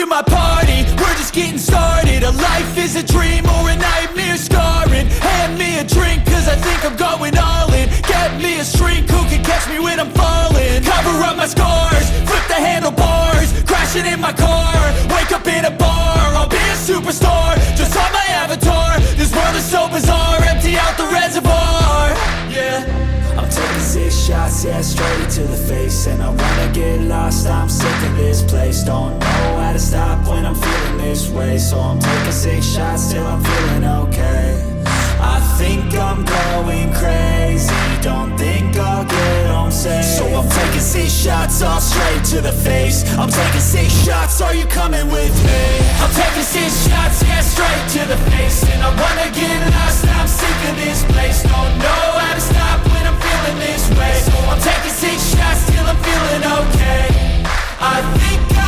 to my party, we're just getting started. A life is a dream or a nightmare scarring. Hand me a drink cause I think I'm going all in. Get me a shrink who can catch me when I'm falling. Cover up my scars, flip the handlebars, crashing in my car, wake up in a bar. I'll be a superstar, just on my avatar. This world is so bizarre, empty out the reservoir. Yeah, I'm taking 6 shots, yeah, straight to the face. And I wanna get lost, I'm sick of this place. Don't know how to stop when I'm feeling this way. So I'm taking 6 shots till I'm feeling okay. I think I'm going crazy, don't think I'll get home safe. So I'm taking 6 shots, all straight to the face. I'm taking 6 shots, are you coming with me? I'm taking 6 shots, yeah, straight to the face. And I wanna get out